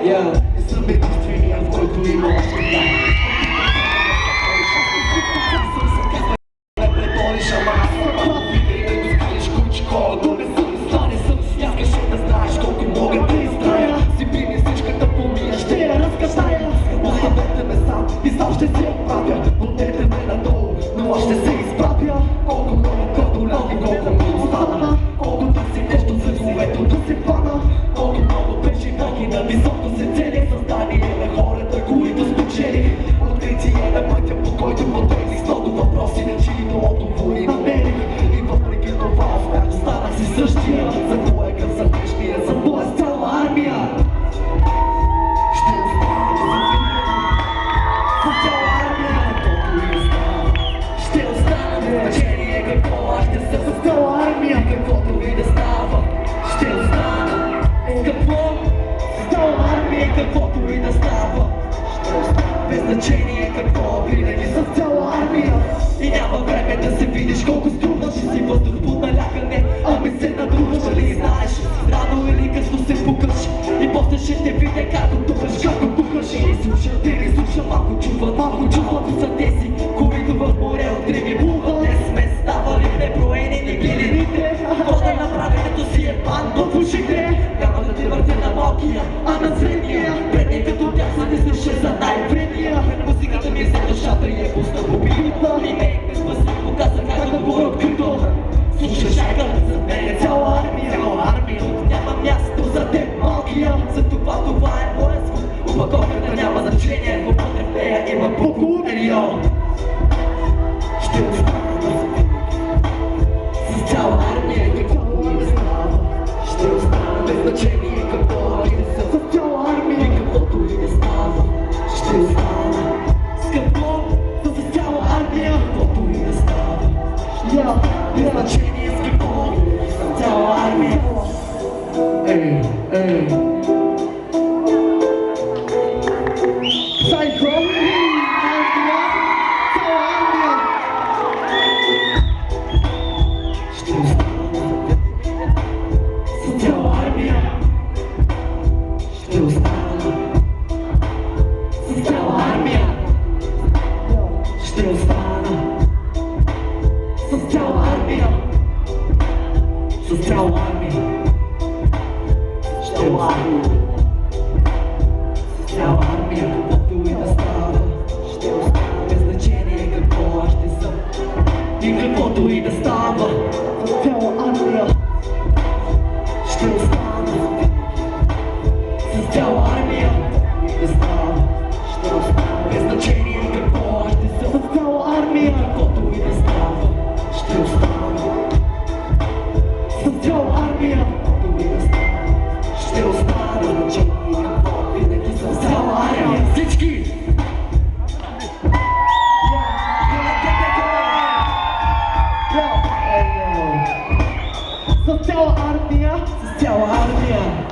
Не съм единствения, в който има още ще се отправя, отнете ме надолу, но аз ще се изправя. Колко много кладоляки, колко много стана, колко да си нещо за словето да се хвана. Колко много преживяки на високо се цели създание на хората, които спечели. Откритие на пътя, по който потегних с много въпроси, чиито отговори намерих. И въпреки това успях, останах си същия. За твоя къв, за днешния, за моя цяла армия. Каквото и да става, без значение какво, винаги с цяла армия. И няма време да се видиш колко струва, ще си въздух под налягане, ами се надруваш, дали знаеш, рано или късно се пукаш. И после ще те видя како тухаш, како пукаш. И слушам, те не слушам, малко чуват са тези, които в море от риби плуват. Не сме ставали неброени, не гилените, вода направи като си е пан в ушите. Няма да те въртя на малкия, а на средния. Предни като тях са не слуша за най-вредния. Музиката ми е за душата и е пуста по билита. И не е спаси, показа как да говоря открито. Слушай шайка, за мен е цяла армия. Няма място за теб, малкия. Затова това е моя звук. Упаковката няма значение, вътре в нея има половин милион. Ще остана с цяла армия, каквото и да става. Ще остана без значение, какво и да съм. С цяла армия, каквото и да става. Ще остана с какво, с цяла армия, каквото и да става. Без значение с какво, с цяла армия. Psycho, цяла армия. Ще остана с цяла армия. Ще остана с цяла армия. Ще остана с цяла армия. С цяла армия. Ще остана с цяла армия, каквото и да става. Ще остана без значение какво аз ще съм. И каквото и да става. С цяла армия. Ще остана с цяла армия. Да става. Ще остана без значение какво аз ще съм. С цяла армия, каквото и да става. Ще остана с цяла армия, каквото и да става. Ще остана значение какво винаги съм. С цяла армия. Всички! С цяла армия. С цяла армия.